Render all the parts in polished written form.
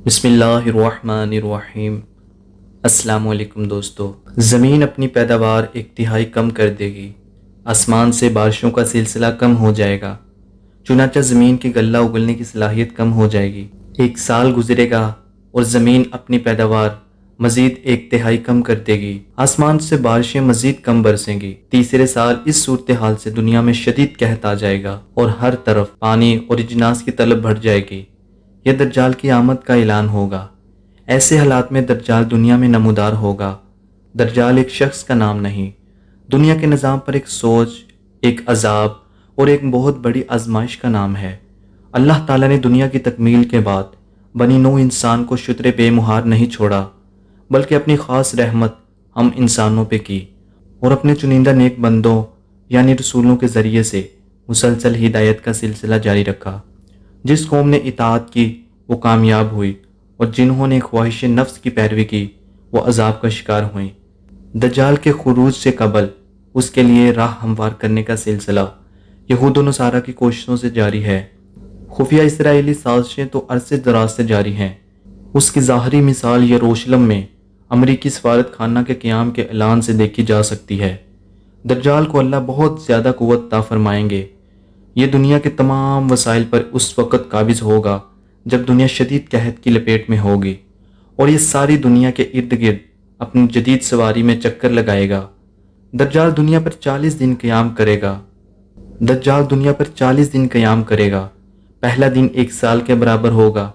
بسم اللہ الرحمن الرحیم۔ السلام علیکم دوستو۔ زمین اپنی پیداوار 1/3 کم کر دے گی، آسمان سے بارشوں کا سلسلہ کم ہو جائے گا، چنانچہ زمین کی غلہ اگلنے کی صلاحیت کم ہو جائے گی۔ 1 سال گزرے گا اور زمین اپنی پیداوار مزید 1/3 کم کر دے گی، آسمان سے بارشیں مزید کم برسیں گی۔ تیسرے سال اس صورتحال سے دنیا میں شدید قحط آ جائے گا اور ہر طرف پانی اور اجناس کی طلب بڑھ جائے گی۔ یہ دجال کی آمد کا اعلان ہوگا۔ ایسے حالات میں دجال دنیا میں نمودار ہوگا۔ دجال ایک شخص کا نام نہیں، دنیا کے نظام پر ایک سوچ، ایک عذاب اور ایک بہت بڑی آزمائش کا نام ہے۔ اللہ تعالیٰ نے دنیا کی تکمیل کے بعد بنی نوع انسان کو شتر بے مہار نہیں چھوڑا، بلکہ اپنی خاص رحمت ہم انسانوں پہ کی اور اپنے چنندہ نیک بندوں یعنی رسولوں کے ذریعے سے مسلسل ہدایت کا سلسلہ جاری رکھا۔ جس قوم نے اطاعت کی وہ کامیاب ہوئی اور جنہوں نے خواہش نفس کی پیروی کی وہ عذاب کا شکار ہوئیں۔ دجال کے خروج سے قبل اس کے لیے راہ ہموار کرنے کا سلسلہ یہود و نصارہ کی کوششوں سے جاری ہے۔ خفیہ اسرائیلی سازشیں تو عرصے دراز سے جاری ہیں۔ اس کی ظاہری مثال یروشلم میں امریکی سفارت خانہ کے قیام کے اعلان سے دیکھی جا سکتی ہے۔ دجال کو اللہ بہت زیادہ قوت عطا فرمائیں گے۔ یہ دنیا کے تمام وسائل پر اس وقت قابض ہوگا جب دنیا شدید قحط کی لپیٹ میں ہوگی اور یہ ساری دنیا کے ارد گرد اپنی جدید سواری میں چکر لگائے گا۔ دجال دنیا پر 40 دن قیام کرے گا۔ دجال دنیا پر 40 دن قیام کرے گا۔ پہلا دن 1 سال کے برابر ہوگا،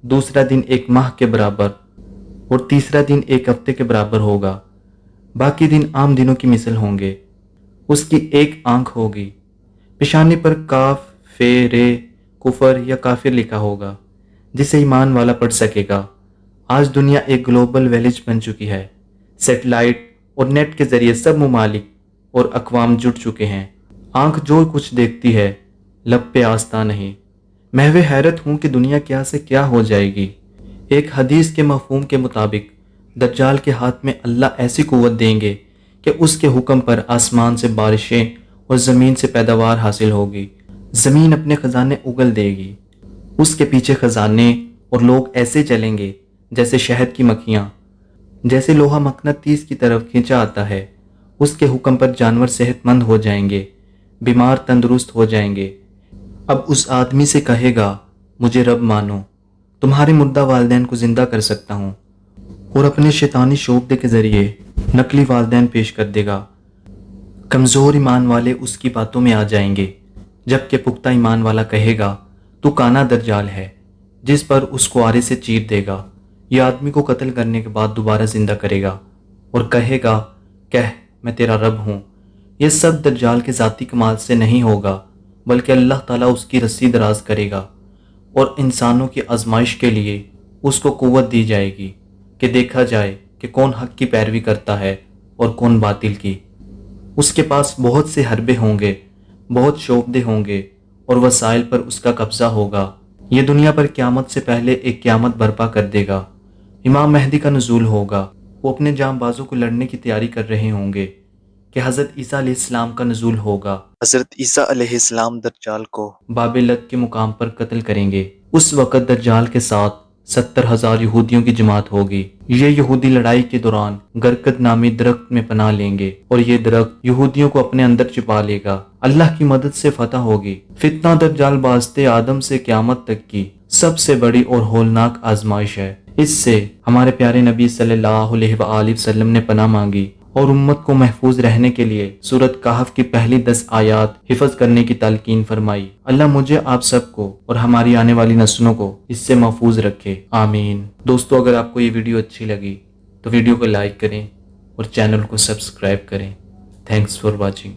دوسرا دن 1 ماہ کے برابر اور تیسرا دن 1 ہفتے کے برابر ہوگا۔ باقی دن عام دنوں کی مثل ہوں گے۔ اس کی ایک آنکھ ہوگی، پیشانی پر کاف، فے، رے، کفر یا کافر لکھا ہوگا جسے ایمان والا پڑھ سکے گا۔ آج دنیا ایک گلوبل ویلیج بن چکی ہے۔ سیٹلائٹ اور نیٹ کے ذریعے سب ممالک اور اقوام جڑ چکے ہیں۔ آنکھ جو کچھ دیکھتی ہے، لب پہ آستہ نہیں۔ محو حیرت ہوں کہ دنیا کیا سے کیا ہو جائے گی۔ ایک حدیث کے مفہوم کے مطابق دجال کے ہاتھ میں اللہ ایسی قوت دیں گے کہ اس کے حکم پر آسمان سے بارشیں اور زمین سے پیداوار حاصل ہوگی۔ زمین اپنے خزانے اگل دے گی۔ اس کے پیچھے خزانے اور لوگ ایسے چلیں گے جیسے شہد کی مکھیاں، جیسے لوہا مقناطیس کی طرف کھینچا آتا ہے۔ اس کے حکم پر جانور صحت مند ہو جائیں گے، بیمار تندرست ہو جائیں گے۔ اب اس آدمی سے کہے گا مجھے رب مانو، تمہارے مردہ والدین کو زندہ کر سکتا ہوں، اور اپنے شیطانی شعبدے کے ذریعے نقلی والدین پیش کر دے گا۔ کمزور ایمان والے اس کی باتوں میں آ جائیں گے، جبکہ پختہ ایمان والا کہے گا تو کانا دجال ہے، جس پر اس کو آرے سے چیر دے گا۔ یہ آدمی کو قتل کرنے کے بعد دوبارہ زندہ کرے گا اور کہے گا کہہ میں تیرا رب ہوں۔ یہ سب دجال کے ذاتی کمال سے نہیں ہوگا، بلکہ اللہ تعالیٰ اس کی رسی دراز کرے گا اور انسانوں کی آزمائش کے لیے اس کو قوت دی جائے گی کہ دیکھا جائے کہ کون حق کی پیروی کرتا ہے اور کون باطل کی۔ اس کے پاس بہت سے حربے ہوں گے، بہت شعبدے ہوں گے اور وسائل پر اس کا قبضہ ہوگا۔ یہ دنیا پر قیامت سے پہلے ایک قیامت برپا کر دے گا۔ امام مہدی کا نزول ہوگا۔ وہ اپنے جاں بازوں کو لڑنے کی تیاری کر رہے ہوں گے کہ حضرت عیسیٰ علیہ السلام کا نزول ہوگا۔ حضرت عیسیٰ علیہ السلام دجال کو باب لد کے مقام پر قتل کریں گے۔ اس وقت دجال کے ساتھ 70,000 یہودیوں کی جماعت ہوگی۔ یہ یہودی لڑائی کے دوران گرکد نامی درخت میں پناہ لیں گے اور یہ درخت یہودیوں کو اپنے اندر چھپا لے گا۔ اللہ کی مدد سے فتح ہوگی۔ فتنہ دجال بازتے آدم سے قیامت تک کی سب سے بڑی اور ہولناک آزمائش ہے۔ اس سے ہمارے پیارے نبی صلی اللہ علیہ وآلہ وسلم نے پناہ مانگی اور امت کو محفوظ رہنے کے لیے سورۃ کہف کی پہلی 10 آیات حفظ کرنے کی تلقین فرمائی۔ اللہ مجھے، آپ سب کو اور ہماری آنے والی نسلوں کو اس سے محفوظ رکھے، آمین۔ دوستو، اگر آپ کو یہ ویڈیو اچھی لگی تو ویڈیو کو لائک کریں اور چینل کو سبسکرائب کریں۔ Thanks for watching.